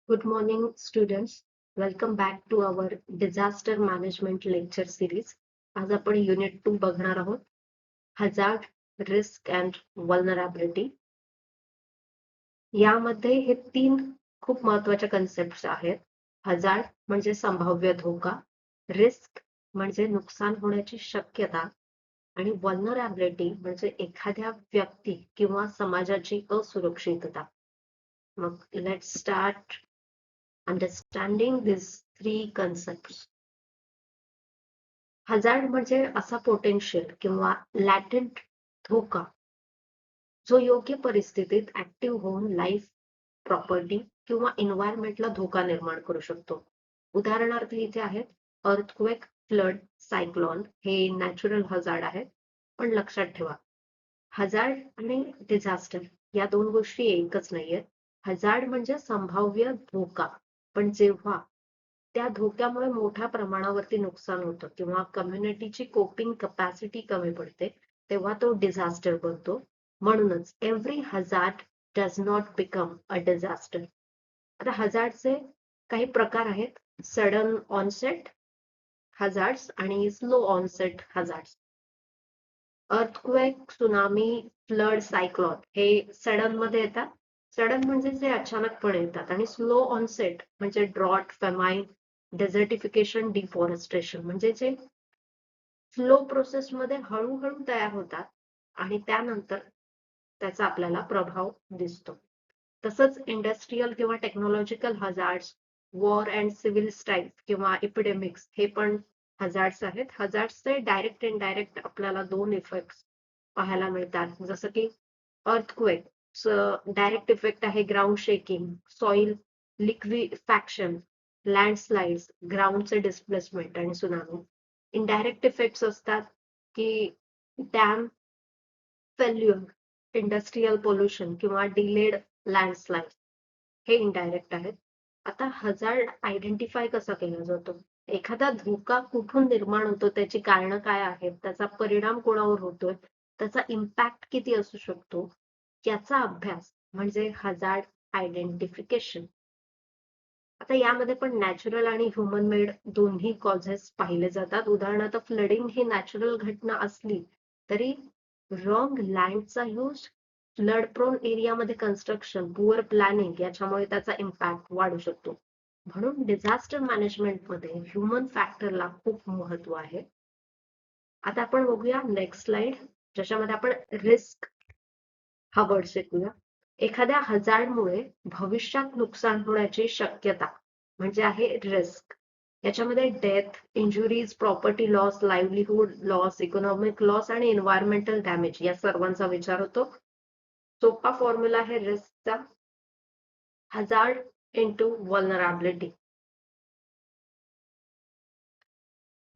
Good morning, students. Welcome back to our disaster management lecture series. आज आपण unit 2 बघणार आहोत. Hazard, risk and vulnerability. यामध्ये हे 3 खूप महत्वाच्या कन्सेप्ट्स आहेत. हजार्ड म्हणजे संभाव्य धोका, रिस्क म्हणजे नुकसान होण्याची शक्यता आणि वल्नरॅबिलिटी म्हणजे एखाद्या व्यक्ती किंवा समाजाची असुरक्षितता. मग let's start understanding these three concepts. Hazard म्हणजे असा पोटेन्शियल किंवा लॅटेंट धोका जो योग्य परिस्थितीत ऍक्टिव्ह होऊन लाईफ, प्रॉपर्टी किंवा एन्व्हायरमेंटला धोका निर्माण करू शकतो. उदाहरणार्थ इथे आहेत अर्थक्वेक, फ्लड, सायक्लॉन हे नॅचरल हजार्ड आहेत. पण लक्षात ठेवा, हजार्ड आणि डिझास्टर या दोन गोष्टी एकच नाहीयेत. हजार्ड म्हणजे संभाव्य धोका, पण जेव्हा त्या धोक्यामुळे मोठ्या प्रमाणावरती नुकसान होतं किंवा कम्युनिटीची कोपिंग कपॅसिटी कमी पडते, तेव्हा तो डिझास्टर बनतो. म्हणूनच every hazard does not become a disaster. आता हजार्डचे काही प्रकार आहेत. सडन ऑनसेट हजार्ड्स आणि slow onset hazards. Earthquake, tsunami, flood, cyclone हे सडन मध्ये येतात. सडन म्हणजे जे अचानकपणे येतात आणि स्लो ऑनसेट म्हणजे ड्रॉट, फेमाईन, डेझर्टिफिकेशन, डिफॉरेस्टेशन म्हणजे जे स्लो प्रोसेस मध्ये हळूहळू तयार होतात आणि त्यानंतर त्याचा आपल्याला प्रभाव दिसतो. तसंच इंडस्ट्रियल किंवा technological hazards, war and civil strike किंवा एपिडेमिक्स हे पण हजार्ड्स आहेत. हजार्ड्सचे डायरेक्ट इनडायरेक्ट आपल्याला दोन इफेक्ट्स पाहायला मिळतात. जसं की अर्थक्वेक डायरेक्ट इफेक्ट आहे ग्राउंड शेकिंग, सॉइल लिक्विफॅक्शन, लँडस्लाइड्स, ग्राउंडचे डिस्प्लेसमेंट आणि सुनामी. इनडायरेक्ट इफेक्ट्स असतात की डॅम फेल्युअर, इंडस्ट्रियल पोल्युशन किंवा डिलेड लँडस्लाइड हे इनडायरेक्ट आहेत. आता हजार्ड आयडेंटिफाय कसा केला जातो? एखादा धोका कुठून निर्माण होतो, त्याची कारणं काय आहेत, त्याचा परिणाम कोणावर होतोय, त्याचा इम्पॅक्ट किती असू शकतो, याचा अभ्यास म्हणजे हजार्ड आयडेंटिफिकेशन. आता यामध्ये पण नॅचरल आणि ह्युमन मेड दोन्ही कॉजेस पाहिले जातात. उदाहरणार्थ फ्लडिंग ही नॅचरल घटना असली तरी रॉंग लँडचा यूज, फ्लड प्रोन एरियामध्ये कन्स्ट्रक्शन, पुअर प्लॅनिंग याच्यामुळे त्याचा इम्पॅक्ट वाढू शकतो. म्हणून डिझास्टर मॅनेजमेंटमध्ये ह्युमन फॅक्टरला खूप महत्व आहे. आता आपण बघूया नेक्स्ट स्लाइड, ज्याच्यामध्ये आपण रिस्क हा वर्ड शिकूया. एखाद्या हजार्डमुळे भविष्यात नुकसान होण्याची शक्यता म्हणजे आहे रिस्क. याच्यामध्ये death, injuries, property loss, livelihood loss, economic loss आणि एन्व्हायरमेंटल डॅमेज या सर्वांचा विचार होतो. सोपा फॉर्म्युला आहे रिस्कचा, हजार्ड इंटू वल्नरॅबिलिटी.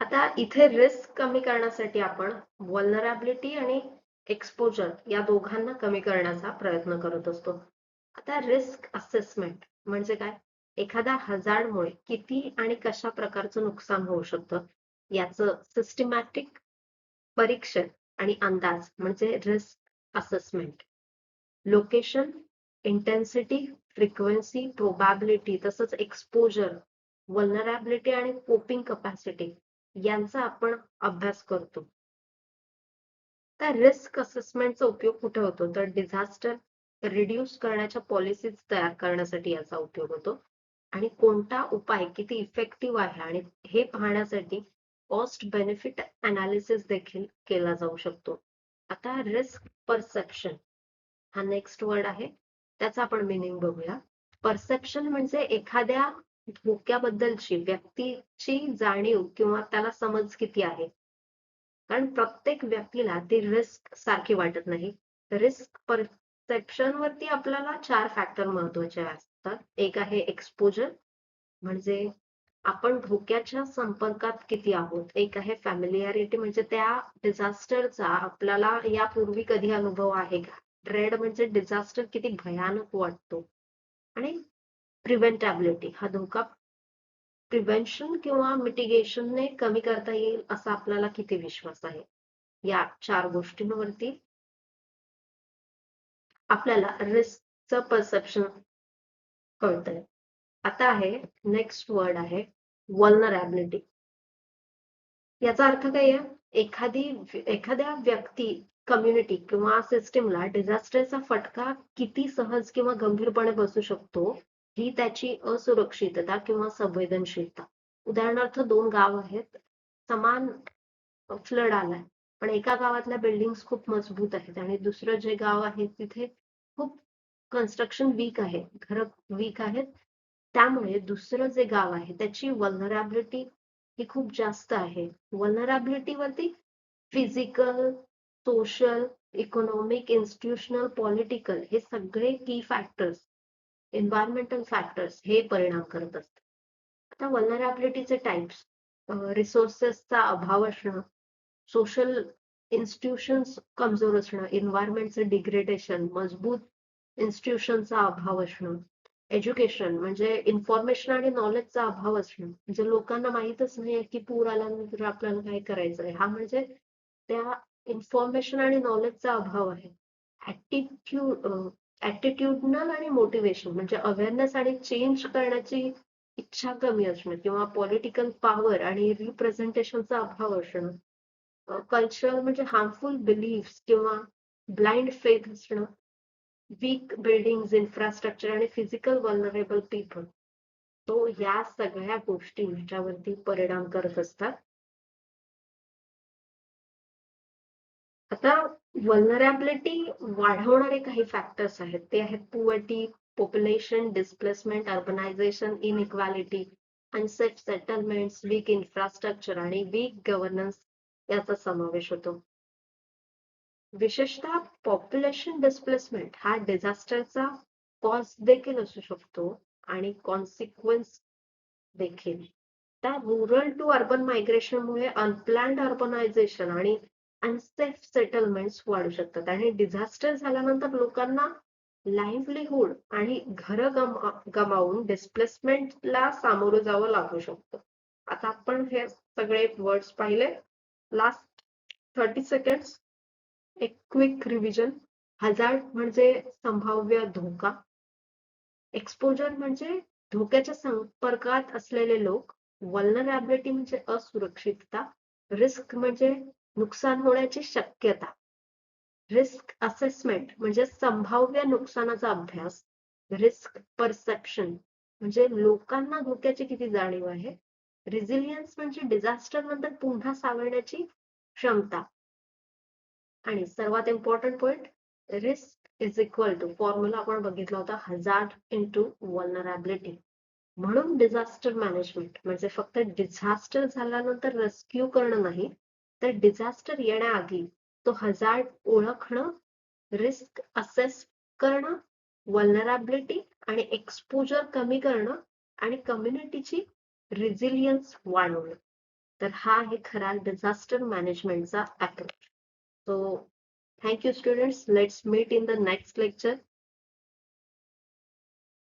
आता इथे रिस्क कमी करण्यासाठी आपण वल्नरॅबिलिटी आणि एक्सपोजर या दोघांना कमी करण्याचा प्रयत्न करत असतो. आता रिस्क असेसमेंट म्हणजे काय? एखाद्या हजार्डमुळे किती आणि कशा प्रकारचं नुकसान होऊ शकतं याचं सिस्टमॅटिक परीक्षण आणि अंदाज म्हणजे risk assessment. Location, intensity, frequency, probability तसंच एक्सपोजर, वल्नरॅबिलिटी आणि कोपिंग कपॅसिटी यांचा आपण अभ्यास करतो. तर रिस्क असेसमेंटचा उपयोग कुठे होतो? तर डिझास्टर रिड्यूस करण्याच्या पॉलिसीज तयार करण्यासाठी याचा उपयोग होतो. आणि कोणता उपाय किती इफेक्टिव्ह आहे आणि हे पाहण्यासाठी कॉस्ट बेनिफिट अनालिसिस देखील केला जाऊ शकतो. आता रिस्क परसेप्शन हा नेक्स्ट वर्ड आहे, त्याचा आपण मिनिंग बघूया. परसेप्शन म्हणजे एखाद्या धोक्याबद्दलची व्यक्तीची जाणीव किंवा त्याला समज किती आहे. कारण प्रत्येक व्यक्तीला ती रिस्क सारखी वाटत नाही. रिस्क परसेप्शन वरती आपल्याला 4 फॅक्टर महत्वाचे असतात. एक आहे एक्सपोजर म्हणजे आपण धोक्याच्या संपर्कात किती आहोत. एक आहे फॅमिलियारिटी म्हणजे त्या डिझास्टरचा आपल्याला यापूर्वी कधी अनुभव आहे का. ड्रेड म्हणजे डिझास्टर किती भयानक वाटतो. आणि प्रिव्हेंटॅबिलिटी हा धोका प्रिव्हेन्शन किंवा मिटिगेशनने कमी करता येईल असा आपल्याला किती विश्वास आहे. या 4 गोष्टींवरती आपल्याला रिस्कचं परसेप्शन कळतंय. आता आहे नेक्स्ट वर्ड आहे वल्नरॅबिलिटी. याचा अर्थ काय आहे? एखाद्या व्यक्ती, कम्युनिटी किंवा सिस्टीमला डिझास्टरचा फटका किती सहज किंवा गंभीरपणे बसू शकतो, ही त्याची असुरक्षितता किंवा संवेदनशीलता. उदाहरणार्थ 2 गाव आहेत, समान फ्लड आलाय, पण एका गावातल्या बिल्डिंग्स खूप मजबूत आहेत आणि दुसरं जे गाव आहे तिथे खूप कन्स्ट्रक्शन वीक आहे, घर वीक आहेत. त्यामुळे दुसरं जे गाव आहे त्याची वल्नरॅबिलिटी ही खूप जास्त आहे. वल्नरॅबिलिटी वरती physical, social, economic, institutional, political हे सगळे की फॅक्टर्स, एन्व्हायरमेंटल फॅक्टर्स हे परिणाम करत असतात. आता वल्नरॅबिलिटीचे टाइप्स, रिसोर्सेसचा अभाव असणं, सोशल इन्स्टिट्यूशन्स कमजोर असणं, एन्व्हायरमेंटचं डिग्रेडेशन, मजबूत इन्स्टिट्यूशनचा अभाव असणं, एज्युकेशन म्हणजे इन्फॉर्मेशन आणि नॉलेजचा अभाव असणं, म्हणजे लोकांना माहीतच नाहीये की पूर आल्यानंतर आपल्याला काय करायचंय, हा म्हणजे त्या इन्फॉर्मेशन आणि नॉलेजचा अभाव आहे. ऍटिट्यूडनल आणि मोटिवेशन म्हणजे अवेअरनेस आणि चेंज करण्याची इच्छा कमी असणं किंवा पॉलिटिकल पॉवर आणि रिप्रेझेंटेशनचा अभाव असणं, कल्चरल म्हणजे हार्मफुल बिलीफ्स किंवा ब्लाइंड फेथ असणं, वीक बिल्डिंग्स, इन्फ्रास्ट्रक्चर आणि फिजिकल वल्नरेबल पीपल. तो या सगळ्या गोष्टी ह्याच्यावरती परिणाम करत असतात. आता वल्नरॅबिलिटी वाढवणारे काही फॅक्टर्स आहेत, ते आहेत poverty, population displacement, urbanisation, inequality, unsafe settlements, weak infrastructure आणि वीक गव्हर्नन्स याचा समावेश होतो. विशेषतः पॉप्युलेशन डिस्प्लेसमेंट हा डिझास्टरचा कॉज देखील असू शकतो आणि कॉन्सिक्वेन्स देखील. त्या रुरल टू अर्बन मायग्रेशनमुळे अनप्लॅन्ड अर्बनायझेशन आणि अनसेफ सेटलमेंट्स वाढू शकतात आणि डिझास्टर झाल्यानंतर लोकांना लाईव्हलीहूड आणि घर गमावून डिस्प्लेसमेंटला सामोरं जावं लागू शकतं. आता आपण हे सगळे वर्ड्स पाहिले. लास्ट 30 सेकंड्स एक क्विक रिव्हिजन. हझार्ड म्हणजे संभाव्य धोका, एक्सपोजर म्हणजे धोक्याच्या संपर्कात असलेले लोक, वल्नरॅबिलिटी म्हणजे असुरक्षितता, रिस्क म्हणजे नुकसान होण्याची शक्यता, रिस्क असेसमेंट म्हणजे संभाव्य नुकसानाचा अभ्यास, रिस्क परसेप्शन म्हणजे लोकांना धोक्याची किती जाणीव आहे, रेझिलियन्स म्हणजे डिझास्टर नंतर पुन्हा सावरण्याची क्षमता, आणि सर्वात important point, risk is equal to formula आपण बघितला होता, हझार्ड इंटू वल्नरॅबिलिटी. म्हणून डिझास्टर मॅनेजमेंट म्हणजे फक्त डिझास्टर झाल्यानंतर रेस्क्यू करणं नाही, तर डिझास्टर येण्याआधी तो हझार्ड ओळखणं, रिस्क असेस करणं, वल्नरॅबिलिटी आणि एक्सपोजर कमी करणं आणि कम्युनिटीची रेझिलियन्स वाढवणं. तर हा आहे खरा डिझास्टर मॅनेजमेंटचा approach. So thank you students. Let's meet in the next lecture.